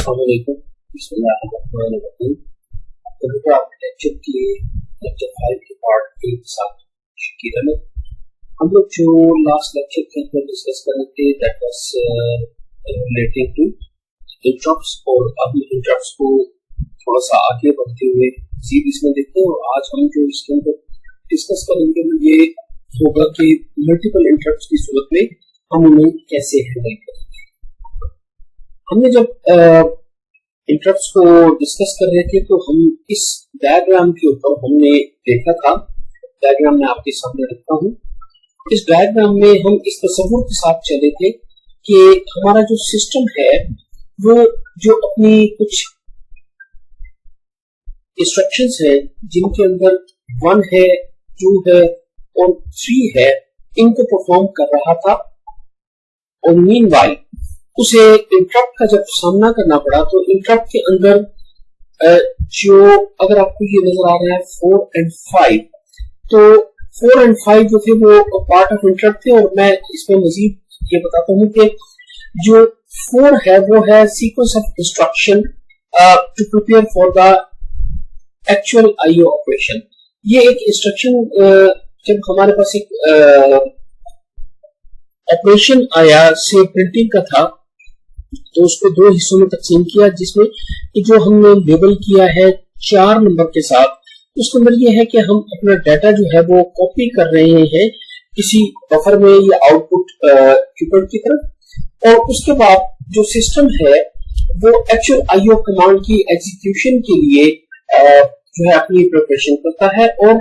अस्सलाम वालेकुम, बिस्मिल्लाहिर्रहमानिर्रहीम। कंप्यूटर आर्किटेक्चर के लेक्चर 5 के पार्ट 1 के साथ शुक्रिया। हम लोग जो लास्ट लेक्चर के अंदर डिस्कस कर रहे थे that was relating to interrupts, और अब इंटरप्ट्स को थोड़ा सा आगे बढ़ते हुए सीरीज इसमें देखते हैं। और आज हम जो इसके अंदर डिस्कस करेंगे वो ये होगा कि मल्टीपल इंटरप्ट्स की सूरत में हम उन्हें कैसे हैंडल करेंगे। हमने जब इंटरप्ट्स को डिस्कस कर रहे थे तो हम इस डायग्राम के ऊपर हमने देखा था, डायग्राम मैं आपके सामने रखता हूँ। इस डायग्राम में हम इस तस्वीर के साथ चले थे कि हमारा जो सिस्टम है वो जो अपनी कुछ इंस्ट्रक्शंस है जिनके अंदर 1 है, 2 है और 3 है, इनको परफॉर्म कर रहा था। और मीनवाइल उसे इंटरप्ट का जब सामना करना पड़ा तो इंटरप्ट के अंदर जो अगर आपको ये नजर आ रहा है 4 और 5, तो 4 और 5 जो थे वो पार्ट ऑफ इंटरप्ट थे। और मैं इसमें मजीद ये बताता हूँ कि जो 4 है वो है sequence of instruction to prepare for the actual IO operation. ये एक इंस्ट्रक्शन जब हमारे पास एक ऑपरेशन आया से प्रिंटिंग का था तो उसको 2 हिस्सों में तकसीम किया, जिसमें जो हमने लेबल किया है 4 नंबर के साथ, उसके अंदर ये है कि हम अपना डाटा जो है वो कॉपी कर रहे हैं किसी बफर में या आउटपुट कीबोर्ड की तरफ। और उसके बाद जो सिस्टम है वो एक्चुअल आईओ कमांड की एग्जीक्यूशन के लिए जो है अपनी प्रिपरेशन करता है। और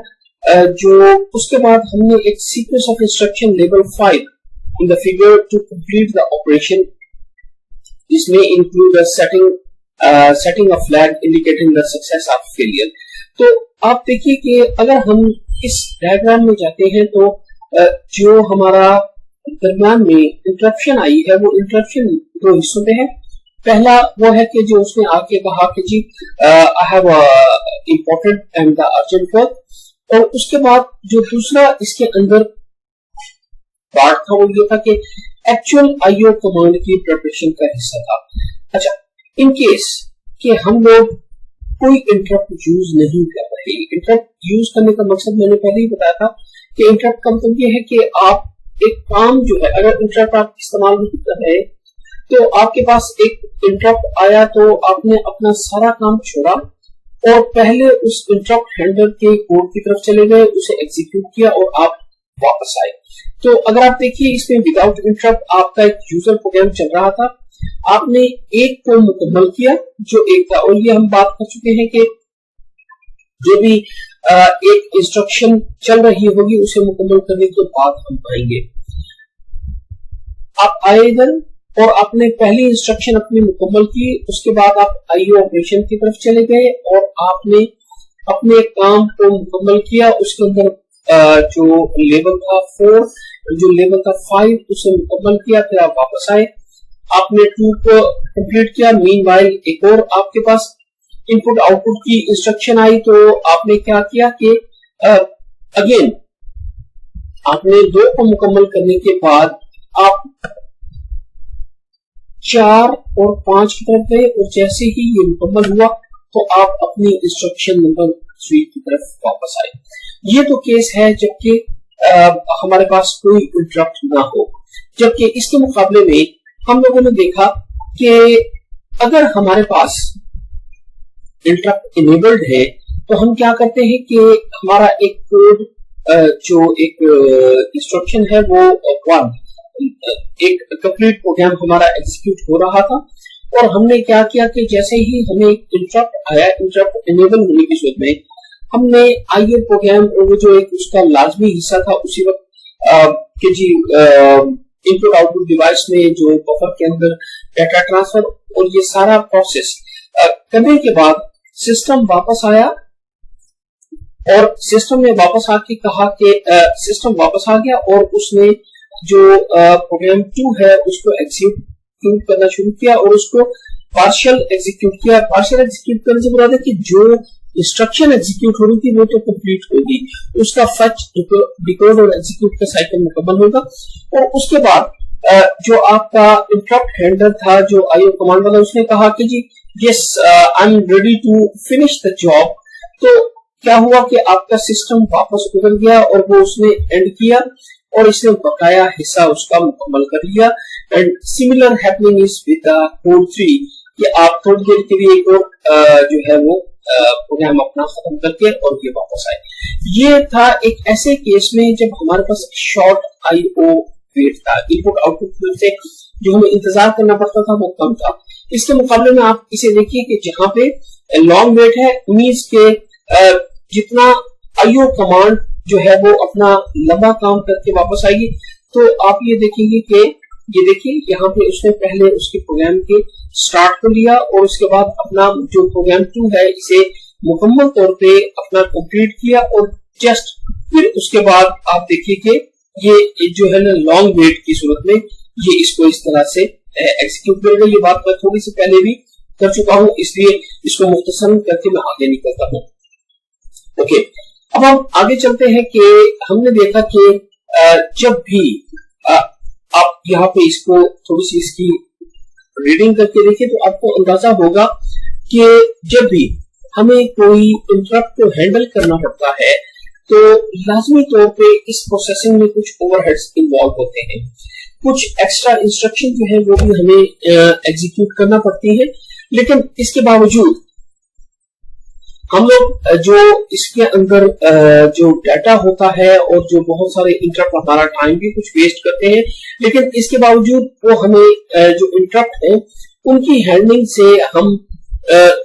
जो उसके बाद हमने एक sequence of instruction level 5 in the figure to complete the operation, जिसमें include setting a flag indicating the success of failure. तो आप देखिए कि अगर हम इस डायग्राम में जाते हैं तो जो हमारा दरम्यान में इंटरप्शन आई है वो इंटरप्शन 2 हिस्सों में है। पहला वो है कि जो उसने आके कहा कि जी I have important and the urgent work, और उसके बाद जो दूसरा इसके अंदर पार्ट था वो ये था कि एक्चुअल आईओ कमांड की प्रिपरेशन का हिस्सा था। अच्छा, इन केस कि हम लोग कोई इंटरप्ट यूज नहीं कर रहे, इंटरप्ट यूज करने का मकसद मैंने पहले ही बताया था कि इंटरप्ट का मतलब ये है कि आप एक काम जो है, अगर इंटरप्ट आप इस्तेमाल नहीं कर रहे तो आपके पास एक इंटरप्ट आया तो आपने अपना सारा काम छोड़ा और पहले उस इंटरप्ट हैंडलर के कोड की तरफ चले गए, उसे एग्जीक्यूट किया और आप वापस आए। तो अगर आप देखिए इसमें विदाउट इंटरप्ट आपका एक यूजर प्रोग्राम चल रहा था, आपने एक को मुकम्मल किया जो एक था। और ये हम बात कर चुके हैं कि जो भी एक इंस्ट्रक्शन चल रही होगी उसे मुकम्मल करने के बाद हम आएंगे। आप आए इधर और आपने पहली इंस्ट्रक्शन अपनी मुकम्मल की, उसके बाद आप आईओ ऑपरेशन की तरफ चले गए और आपने अपने काम को मुकम्मल किया। उसके अंदर जो लेवल था 4, जो लेवल था 5, उसे मुकम्मल किया, फिर आप वापस आए, आपने 2 को कंप्लीट किया। मीनवाइल एक और आपके पास इनपुट आउटपुट की इंस्ट्रक्शन आई तो आपने क्या किया कि अगेन आपने 2 को मुकम्मल करने के बाद आप 4 और 5 की तरफ गए, और जैसे ही ये मुकम्मल हुआ तो आप अपनी इंस्ट्रक्शन नंबर 3 की तरफ वापस आए। ये तो केस है जबकि हमारे पास कोई इंटरप्ट ना हो। जबकि इसके मुकाबले में हम लोगों ने देखा कि अगर हमारे पास इंटरप्ट इनेबल्ड है तो हम क्या करते हैं कि हमारा एक कोड जो एक इंस्ट्रक्शन है वो 1 एक कंप्लीट प्रोग्राम हमारा एग्जीक्यूट हो रहा था, और हमने क्या किया कि जैसे ही हमें इंटरप्ट आया, इंटरप्ट इनेबल होने की सूरत में हमने आईओ प्रोग्राम और वो जो एक उसका लाजमी हिस्सा था उसी वक्त कि जी इनपुट आउटपुट डिवाइस में जो बफर के अंदर डाटा ट्रांसफर और ये सारा प्रोसेस करने के बाद सिस्टम वापस आया, और सिस्टम ने वापस आके कहा कि सिस्टम वापस आ गया और उसने जो प्रोग्राम 2 है उसको एग्जीक्यूट करना शुरू किया और उसको पार्शियल एग्जीक्यूट किया। पार्शियल एग्जीक्यूट करने से मुराद है कि जो इंस्ट्रक्शन एग्जीक्यूट हो रही थी वो तो कंप्लीट होगी, उसका फच डिकोड और एग्जीक्यूट का साइकिल मुकम्मल होगा। और उसके बाद जो आपका इंटरप्ट हैंडलर था जो IO कमांड वाला, उसने कहा कि जी yes I am ready to finish the job, तो क्या हुआ कि आपका सिस्टम वापस उतर गया और वो उसने एंड किया और इसने बकाया हिस्सा उसका मुकम्मल कर लिया। And similar happening is with code 3 कि आप थोड़ी देर के लिए एक और जो है वो प्रोग्राम अपना खत्म करके और ये वापस आए। ये था एक ऐसे केस में जब हमारे पास शॉर्ट IO वेट था, इनपुट आउटपुट से जो हमें इंतजार करना पड़ता था वो कम था। इसके मुकाबले में आप इसे देखिए कि जहां पे लॉन्ग वेट है, मींस के जितना IO कमांड जो है वो अपना लंबा काम करके वापस आएगी, तो आप ये देखेंगे कि ये देखिए यहाँ पे उसने पहले उसके प्रोग्राम के स्टार्ट को लिया और उसके बाद अपना जो प्रोग्राम 2 है इसे मुकम्मल तौर पे अपना कंप्लीट किया और जस्ट फिर उसके बाद आप देखिए कि ये जो है ना लॉन्ग वेट की सूरत में ये इसको इस तरह से एग्जीक्यूट करेगा। ये बात मैं थोड़ी सी पहले भी कर चुका हूं, इसलिए इसको मुख्तसर करके मैं आगे निकलता हूं। ओके, अब हम आगे चलते हैं कि हमने देखा कि जब भी आप यहाँ पे इसको थोड़ी सी इसकी रीडिंग करके देखिए तो आपको अंदाजा होगा कि जब भी हमें कोई इंटरप्ट को हैंडल करना पड़ता है तो लाजमी तौर पे इस प्रोसेसिंग में कुछ ओवरहेड्स इन्वॉल्व होते हैं, कुछ एक्स्ट्रा इंस्ट्रक्शन जो है वो भी हमें एग्जीक्यूट करना पड़ती है। लेकिन इसके बावजूद हम लोग जो इसके अंदर जो डाटा होता है और जो बहुत सारे इंटरप्ट हमारा टाइम भी कुछ वेस्ट करते हैं, लेकिन इसके बावजूद वो हमें जो इंटरप्ट है उनकी हैंडलिंग से हम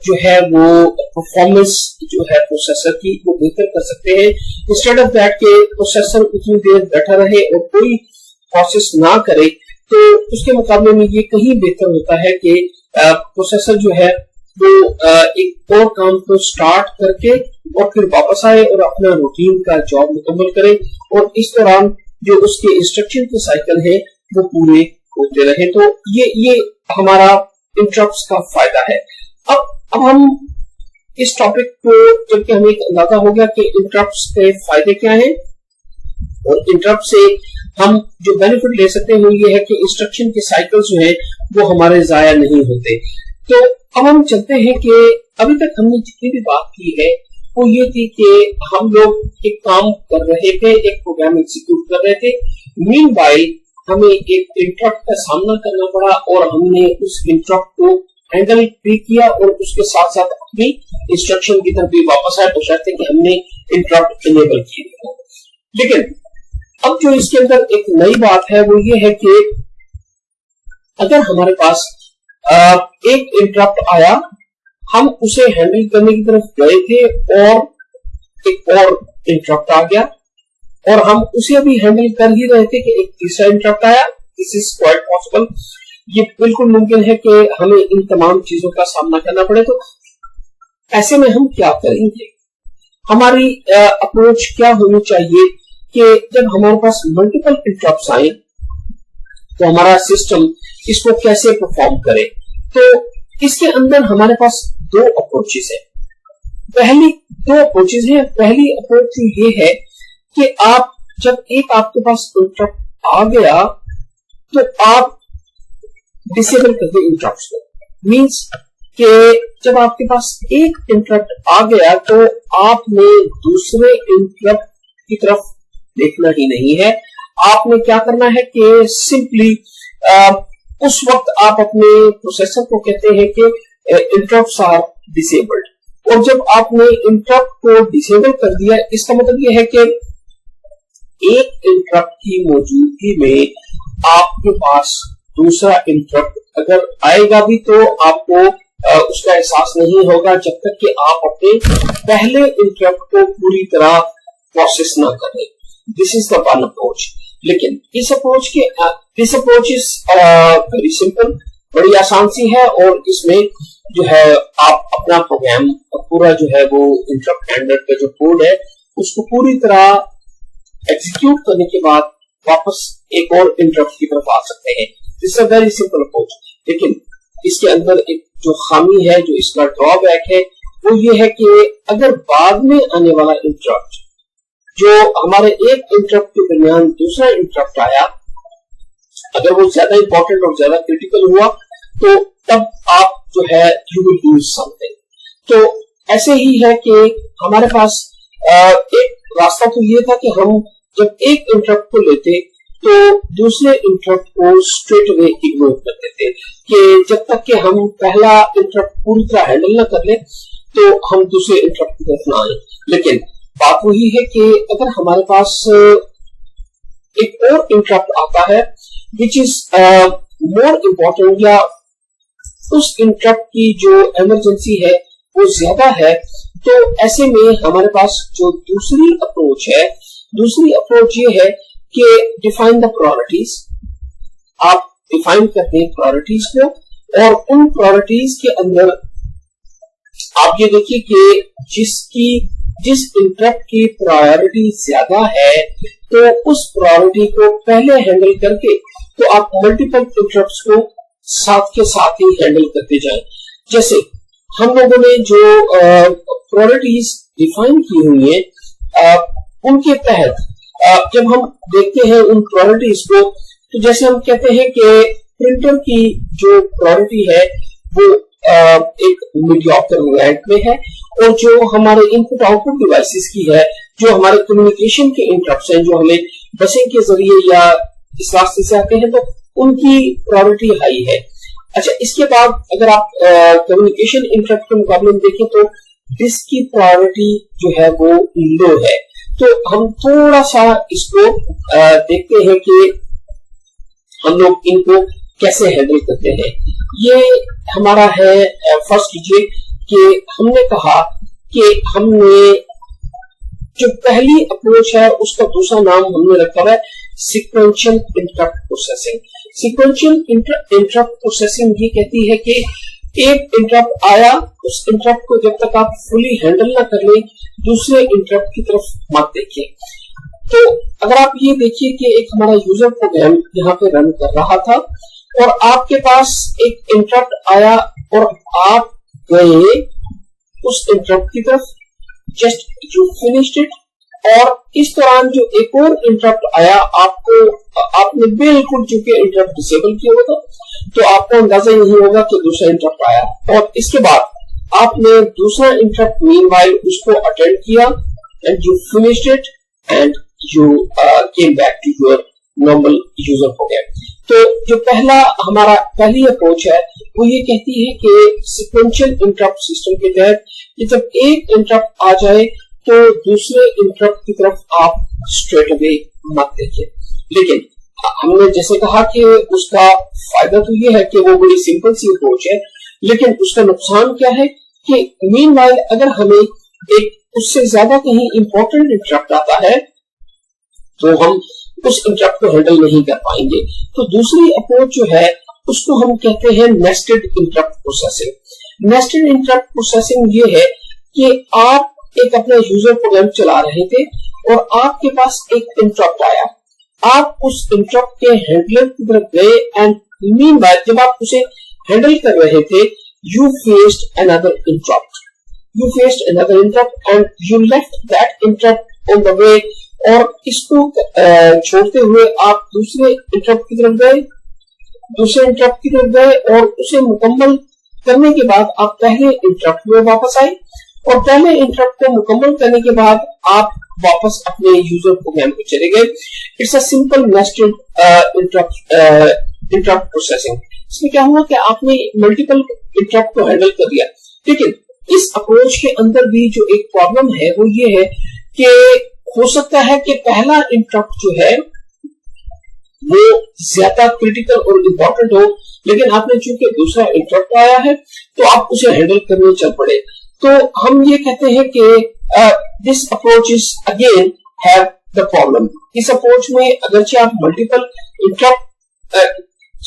जो है वो परफॉर्मेंस जो है प्रोसेसर की वो बेहतर कर सकते हैं। इंस्टेड ऑफ दैट के प्रोसेसर उतनी देर बैठा रहे और कोई प्रोसेस ना करे, तो उसके मुकाबले में ये कहीं बेहतर होता है कि प्रोसेसर जो है वो एक और काम को स्टार्ट करके और फिर वापस आए और अपना रूटीन का जॉब मुकम्मल करे और इस दौरान जो उसके इंस्ट्रक्शन के साइकिल है वो पूरे होते रहे। तो ये हमारा इंटरप्ट्स का फायदा है। अब हम इस टॉपिक को जबकि हमें एक अंदाजा हो गया कि इंटरप्ट्स के फायदे क्या हैं और इंटरप्ट से हम जो बेनिफिट ले सकते हैं वो ये है कि इंस्ट्रक्शन के साइकिल जो है वो हमारे जाया नहीं होते। तो अब हम चलते हैं कि अभी तक हमने जितनी भी बात की है वो ये थी कि हम लोग एक काम कर रहे थे, एक प्रोग्राम एग्जीक्यूट कर रहे थे, मीनवाइल हमें एक इंटरप्ट का सामना करना पड़ा और हमने उस इंटरप्ट को हैंडल भी किया और उसके साथ साथ अपनी इंस्ट्रक्शन की तरफ भी वापस आए, बशर्ते कि हमने इंटरप्ट इनेबल किए। लेकिन अब जो इसके अंदर एक नई बात है वो ये है कि अगर हमारे पास एक इंटरप्ट आया, हम उसे हैंडल करने की तरफ गए थे और एक और इंटरप्ट आ गया और हम उसे अभी हैंडल कर ही रहे थे कि एक तीसरा इंटरप्ट आया। दिस इज क्वाइट पॉसिबल, ये बिल्कुल मुमकिन है कि हमें इन तमाम चीजों का सामना करना पड़े। तो ऐसे में हम क्या करेंगे, हमारी अप्रोच क्या होनी चाहिए कि जब हमारे पास मल्टीपल इंटरप्ट्स आए तो हमारा सिस्टम इसको कैसे परफॉर्म करे। तो इसके अंदर हमारे पास दो अप्रोचेस है। पहली अप्रोच ये है कि आप जब एक आपके पास इंटरप्ट आ गया तो आप डिसेबल कर दे इंटरप्ट्स को। मींस कि जब आपके पास एक इंटरप्ट आ गया तो आपने दूसरे इंटरप्ट की तरफ देखना ही नहीं है। आपने क्या करना है कि सिंपली उस वक्त आप अपने प्रोसेसर को कहते हैं कि इंटरप्ट्स आर डिसेबल्ड, और जब आपने इंटरप्ट को डिसेबल कर दिया इसका मतलब यह है कि एक इंटरप्ट की मौजूदगी में आपके पास दूसरा इंटरप्ट अगर आएगा भी तो आपको उसका एहसास नहीं होगा जब तक कि आप अपने पहले इंटरप्ट को पूरी तरह प्रोसेस ना करें। This is the one approach. लेकिन इस अप्रोच इज वेरी सिंपल, बड़ी आसान सी है और इसमें जो है आप अपना प्रोग्राम पूरा जो है वो इंटरप्ट हैंडलर का जो कोड है उसको पूरी तरह एग्जीक्यूट करने के बाद वापस एक और इंटरप्ट की तरफ आ सकते हैं। This is a very simple approach. लेकिन इसके अंदर एक जो खामी है, जो इसका ड्रॉबैक है, वो ये है कि अगर बाद में आने वाला इंटरप्ट जो हमारे एक इंटरप्ट के दरमियान दूसरा इंटरप्ट आया अगर वो ज्यादा इंपॉर्टेंट और ज्यादा क्रिटिकल हुआ तो तब आप जो है यू विल यूज समथिंग। तो ऐसे ही है कि हमारे पास एक रास्ता तो ये था कि हम जब एक इंटरप्ट को लेते तो दूसरे इंटरप्ट को स्ट्रेट अवे इग्नोर कर देते कि जब तक कि हम पहला इंटरप्ट पूरी तरह हैंडल ना कर ले तो हम दूसरे इंटरप्ट की तरफ ना आए। लेकिन बात वही है कि अगर हमारे पास एक और इंटरप्ट आता है विच इज मोर इम्पोर्टेंट या उस इंटरप्ट की जो इमरजेंसी है वो ज्यादा है, तो ऐसे में हमारे पास जो दूसरी अप्रोच ये है कि डिफाइन द प्रायोरिटीज। आप डिफाइन करते हैं प्रायोरिटीज को और उन प्रायोरिटीज के अंदर आप ये देखिए कि जिस इंटरप्ट की प्रायोरिटी ज्यादा है तो उस प्रायोरिटी को पहले हैंडल करके तो आप मल्टीपल इंटरप्ट्स को साथ के साथ ही हैंडल करते जाएं। जैसे हम लोगों ने जो प्रायोरिटीज डिफाइन की हुई है उनके तहत जब हम देखते हैं उन प्रायोरिटीज को तो जैसे हम कहते हैं कि प्रिंटर की जो प्रायोरिटी है वो एक मीडियोकर रैंक में है और जो हमारे इनपुट आउटपुट डिवाइसेस की है, जो हमारे कम्युनिकेशन के इंटरप्ट्स हैं जो हमें बसिंग के जरिए या इस रास्ते से आते हैं तो उनकी प्रायोरिटी हाई है। अच्छा, इसके बाद अगर आप कम्युनिकेशन इंटरप्ट के मुकाबले में देखें तो डिस्क की प्रायोरिटी जो है वो लो है। तो हम थोड़ा सा इसको देखते हैं कि हम लोग इनको कैसे हैंडल करते हैं। ये हमारा है फर्स्ट कीजिए कि हमने कहा कि हमने जो पहली अप्रोच है उसका दूसरा नाम हमने रखा है sequential interrupt processing. Sequential interrupt processing ये कहती है कि एक इंटरप्ट आया, उस इंटरप्ट को जब तक आप फुली हैंडल ना कर ले दूसरे इंटरप्ट की तरफ मत देखिए। तो अगर आप ये देखिए कि एक हमारा यूजर प्रोग्राम यहाँ पे रन कर रहा था और आपके पास एक इंटरप्ट आया और आप गए उस इंटरप्ट की तरफ, जस्ट यू फिनिश्ड इट, और इस दौरान जो एक और इंटरप्ट आया आपने बिल्कुल चूंकि इंटरप्ट डिसेबल किया हुआ था तो आपको अंदाजा नहीं होगा कि दूसरा इंटरप्ट आया और इसके बाद आपने दूसरा इंटरप्ट मीनवाइल उसको अटेंड किया and you finished it and you came back to your normal user program. तो जो पहली अप्रोच है वो ये कहती है कि सीक्वेंशियल इंटरप्ट सिस्टम के तहत जब एक इंटरप्ट आ जाए तो दूसरे इंटरप्ट की तरफ आप स्ट्रेट अवे मत देखिए। लेकिन हमने जैसे कहा कि उसका फायदा तो ये है कि वो बड़ी सिंपल सी अप्रोच है, लेकिन उसका नुकसान क्या है कि मीनवाइल अगर हमें एक उससे ज्यादा कहीं इंपॉर्टेंट इंटरप्ट आता है तो हम उस इंटरप्ट को हैंडल नहीं कर पाएंगे। तो दूसरी अप्रोच जो है उसको हम कहते हैं nested interrupt processing. Nested interrupt processing ये है कि आप एक अपना यूजर प्रोग्राम चला रहे थे और आपके पास एक इंटरप्ट आया, आप उस इंटरप्ट के हैंडलर की तरफ गए एंड मीनवाइल जब आप उसे हैंडल कर रहे थे you faced another interrupt and you left that interrupt on the way, और इसको छोड़ते हुए आप दूसरे इंटरप्ट की तरफ गए और उसे मुकम्मल करने के बाद आप पहले इंटरप्ट में वापस आए और पहले इंटरप्ट को मुकम्मल करने के बाद आप वापस अपने यूजर प्रोग्राम पे चले गए। It's a simple nested interrupt processing. इसमें क्या हुआ कि आपने मल्टीपल इंटरप्ट को हैंडल कर लिया, लेकिन इस अप्रोच के अंदर भी जो एक प्रॉब्लम है वो ये है कि हो सकता है कि पहला इंटरप्ट जो है वो ज्यादा क्रिटिकल और इम्पोर्टेंट हो, लेकिन आपने चूंकि दूसरा इंटरप्ट आया है तो आप उसे हैंडल करने चल पड़े। तो हम ये कहते हैं कि this approach is again have the problem. इस अप्रोच में अगरचे आप मल्टीपल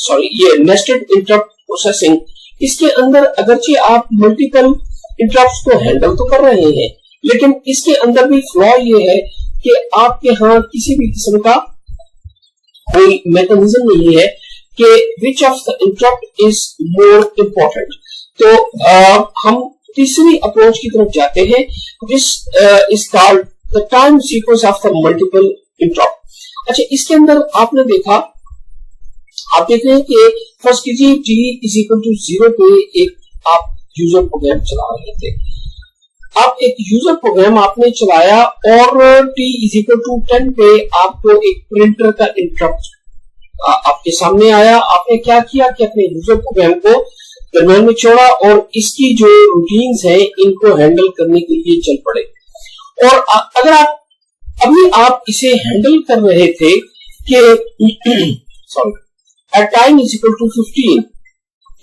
ये नेस्टेड इंटरप्ट प्रोसेसिंग, इसके अंदर अगरचे आप मल्टीपल इंटरप्ट्स को हैंडल तो कर रहे हैं, लेकिन इसके अंदर भी फ्लॉ ये है कि आपके यहाँ किसी भी किस्म का कोई मैकेनिज्म नहीं है कि which of the interrupt is more important. तो हम तीसरी अप्रोच की तरफ जाते हैं जिस is called the time sequence of the multiple interrupt. अच्छा, इसके अंदर आपने देखा आप देख रहे हैं कि फर्स्ट कीजिए t=0 पे एक आप यूजर प्रोग्राम चला रहे थे, आप एक यूजर प्रोग्राम आपने चलाया और t=10 पे आपको एक प्रिंटर का इंटरप्ट आपके सामने आया। आपने क्या किया कि अपने यूजर प्रोग्राम को दरम्यान में छोड़ा और इसकी जो रूटीन्स हैं इनको हैंडल करने के लिए चल पड़े। और अगर आप इसे हैंडल कर रहे थे कि सॉरी एट टाइम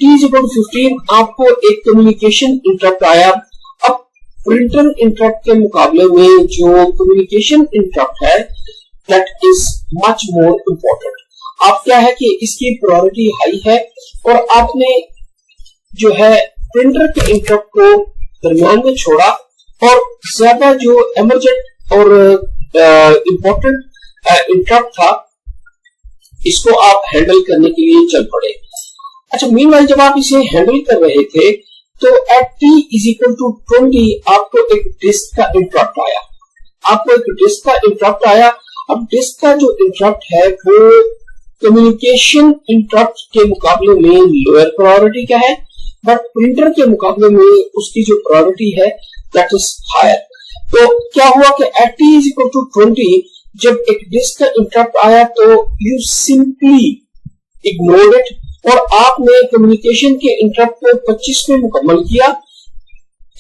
t=15 आपको एक कम्युनिकेशन इंटरप्ट आया। अब प्रिंटर इंटरप्ट के मुकाबले में जो कम्युनिकेशन इंटरप्ट है that is much more important. आप क्या है कि इसकी प्रायोरिटी हाई है और आपने जो है प्रिंटर के इंटरप्ट को दरमियान में छोड़ा और ज्यादा जो इमरजेंट और इम्पोर्टेंट इंटरप्ट था इसको आप हैंडल करने के लिए चल पड़े। अच्छा, मीनवाइल जब आप इसे हैंडल कर रहे थे तो एट t=20 आपको एक डिस्क का इंटरप्ट आया। अब डिस्क का जो इंटरप्ट है वो कम्युनिकेशन इंटरप्ट के मुकाबले में लोअर प्रायोरिटी का है, बट प्रिंटर के मुकाबले में उसकी जो प्रायोरिटी है दैट इज हायर। तो क्या हुआ कि एट t=20 जब एक डिस्क का इंटरप्ट आया तो यू सिंपली इग्नोर्ड इट और आपने कम्युनिकेशन के इंटरप्ट को 25 में मुकम्मल किया।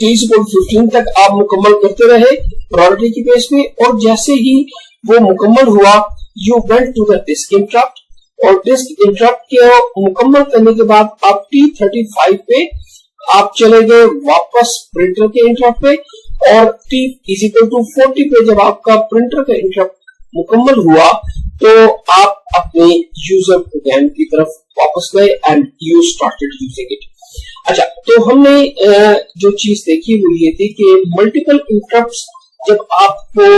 t=15 तक आप मुकम्मल करते रहे प्रायोरिटी की बेस पे और जैसे ही वो मुकम्मल हुआ you went to the disk interrupt और डिस्क इंटरप्ट के मुकम्मल करने के बाद आप t35 पे आप चले गए वापस प्रिंटर के इंटरप्ट पे और t=40 पे जब आपका प्रिंटर का इंटरप्ट मुकम्मल हुआ तो आप अपने यूजर प्रोग्राम की तरफ वापस गए and you started using it. अच्छा, तो हमने जो चीज देखी वो ये थी कि मल्टीपल इंटरप्ट्स जब आपको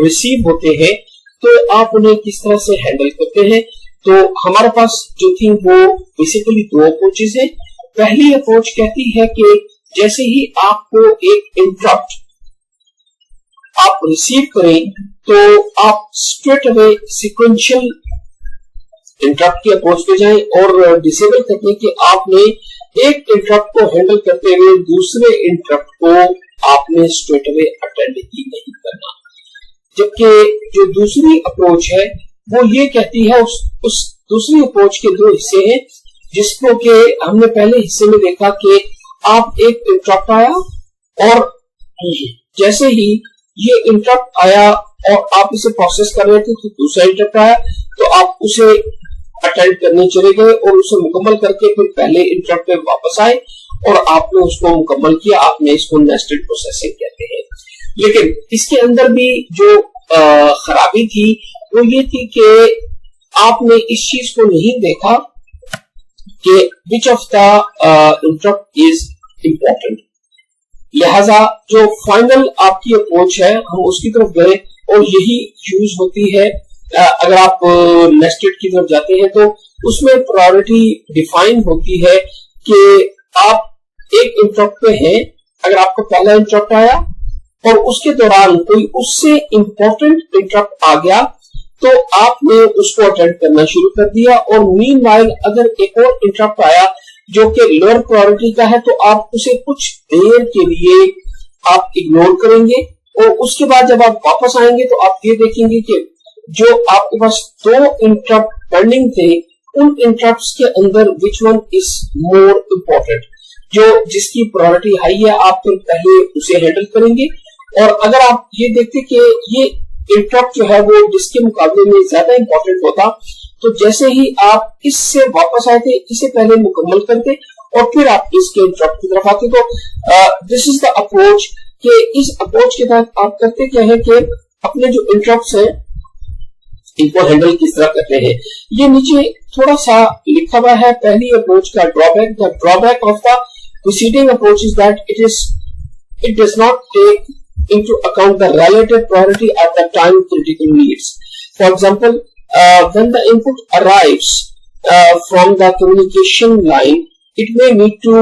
रिसीव होते हैं तो आप उन्हें किस तरह से हैंडल करते हैं। तो हमारे पास जो थी वो बेसिकली दो अप्रोचेस है। पहली अप्रोच कहती है कि जैसे ही आपको एक इंटरप्ट आप रिसीव करें तो आप स्ट्रेट अवे सीक्वेंशियल इंटरप्ट की अप्रोच पे जाएं और डिसेबल करने के आपने एक इंटरप्ट को हैंडल करते हुए दूसरे इंटरप्ट को आपने स्ट्रेट अवे अटेंड ही नहीं करना। जबकि जो दूसरी अप्रोच है वो ये कहती है, उस दूसरी अप्रोच के दो हिस्से हैं जिसको कि हमने पहले हिस्से में देखा कि आप एक इंटरप्ट आया और जैसे ही ये इंटरप्ट आया और आप इसे प्रोसेस कर रहे थे तो दूसरा इंटरप्ट आया तो आप उसे अटेंड करने चले गए और उसे मुकम्मल करके फिर पहले इंटरप्ट पे वापस आए और आपने उसको मुकम्मल किया। आपने इसको नेस्टेड प्रोसेसिंग कहते हैं। लेकिन इसके अंदर भी जो खराबी थी वो ये थी कि आपने इस चीज को नहीं देखा कि which of the interrupt is important. लिहाजा जो फाइनल आपकी अप्रोच है हम उसकी तरफ गए और यही यूज होती है। अगर आप नेस्टेड की तरफ जाते हैं तो उसमें प्रायोरिटी डिफाइन होती है कि आप एक इंटरप्ट पे हैं। अगर आपको पहला इंटरप्ट आया और उसके दौरान कोई उससे इंपॉर्टेंट इंटरप्ट आ गया तो आपने उसको अटेंड करना शुरू कर दिया और मीनवाइल अगर एक और इंटरप्ट आया जो कि लोअर प्रायोरिटी का है तो आप उसे कुछ देर के लिए आप इग्नोर करेंगे और उसके बाद जब आप वापस आएंगे तो आप ये देखेंगे कि जो आपके पास दो इंटरप्ट पेंडिंग थे उन इंटरप्ट्स के अंदर which one is more important, जो जिसकी प्रायोरिटी हाई है आप फिर पहले उसे हैंडल करेंगे। और अगर आप ये देखते कि ये इंटरप्ट जो है वो जिसके मुकाबले में ज्यादा इंपॉर्टेंट होता तो जैसे ही आप इससे वापस आए थे इसे पहले मुकम्मल करते और फिर आप इसके इंटरप्ट की तरफ आते। तो दिस इज द अप्रोच कि इस अप्रोच के तहत आप करते क्या है कि अपने जो इंटरप्ट्स हैं इनको हैंडल किस तरह करते हैं ये नीचे थोड़ा सा लिखा हुआ है। पहली अप्रोच का drawback of the preceding approach is that it does not take into account the relative priority at the time critical needs. For example, when the input arrives from the communication line, it may need to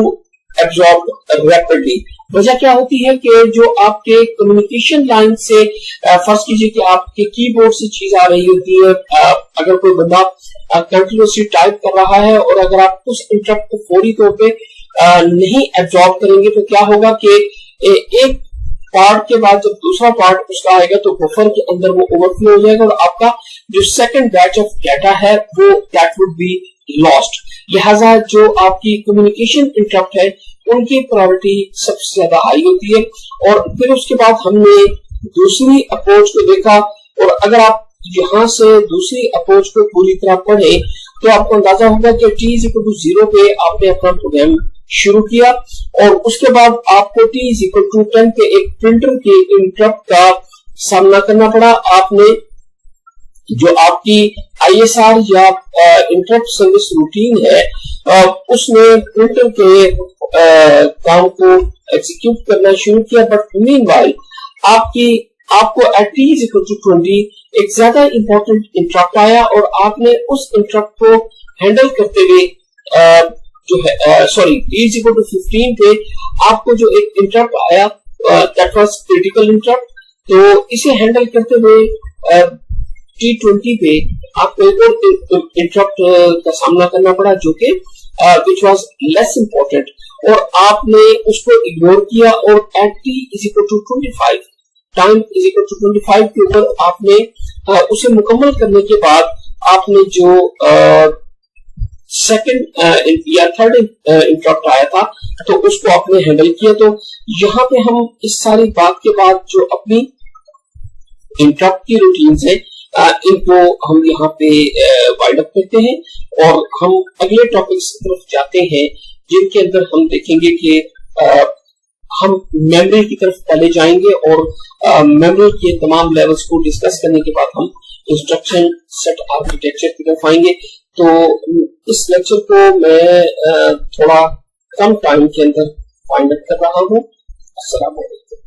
absorb rapidly. वजह क्या होती है कि जो आपके communication line से first कीजिए कि आपके कीबोर्ड से चीज आ रही होती है। अगर कोई बंदा कंटिन्यूसली टाइप कर रहा है, और अगर आप उस इंटरप्ट को फौरी तौर पे नहीं एब्जॉर्ब करेंगे तो क्या होगा कि एक पार्ट के बाद जब दूसरा पार्ट उसका आएगा तो बफर के अंदर वो ओवरफ्लो हो जाएगा, और आपका जो सेकंड बैच ऑफ डाटा है वो दैट वुड बी लॉस्ट। लिहाजा जो आपकी कम्युनिकेशन इंटरप्ट है उनकी प्रायोरिटी सबसे ज्यादा हाई होती है। और फिर उसके बाद हमने दूसरी अप्रोच को देखा, और अगर आप यहाँ से दूसरी अप्रोच को पूरी तरह पढ़े तो आपको अंदाजा होगा कि t=0 पे आपने अपना प्रोग्राम शुरू किया, और उसके बाद आपको t=10 पे एक प्रिंटर के इंटरप्ट का सामना करना पड़ा। आपने जो आपकी ISR या इंटरप्ट सर्विस रूटीन है उसने प्रिंटर के काम को एग्जीक्यूट करना शुरू किया, बट मीनवाइल आपको एट t=20 एक ज्यादा इंपॉर्टेंट इंटरप्ट आया, और आपने उस इंटरप्ट को हैंडल करते हुए जो है t=15 पे आपको जो एक इंटरप्ट आया दैट वाज क्रिटिकल इंटरप्ट, तो इसे हैंडल करते हुए t20 पे आपको एक और इंटरप्ट का सामना करना पड़ा जो कि विच वाज लेस इंपॉर्टेंट, और आपने उसको इग्नोर किया, और एट t=25 टाइम =25 के ऊपर आपने उसे मुकम्मल करने के बाद आपने जो सेकंड या थर्ड इंटरप्ट आया था तो उसको आपने हैंडल किया। तो यहाँ पे हम इस सारी बात के बाद जो अपनी इंटरप्ट की रूटीन्स है इनको हम यहाँ पे वाइड अप करते हैं, और हम अगले टॉपिक्स की तरफ जाते हैं जिनके अंदर हम देखेंगे कि हम मेमोरी की तरफ पहले जाएंगे, और मेमोरी के तमाम लेवल्स को डिस्कस करने के बाद हम इंस्ट्रक्शन सेट आर्किटेक्चर की तरफ आएंगे। तो इस लेक्चर को मैं थोड़ा कम टाइम के अंदर फाइंड अप कर रहा हूँ। अस्सलाम वालेकुम।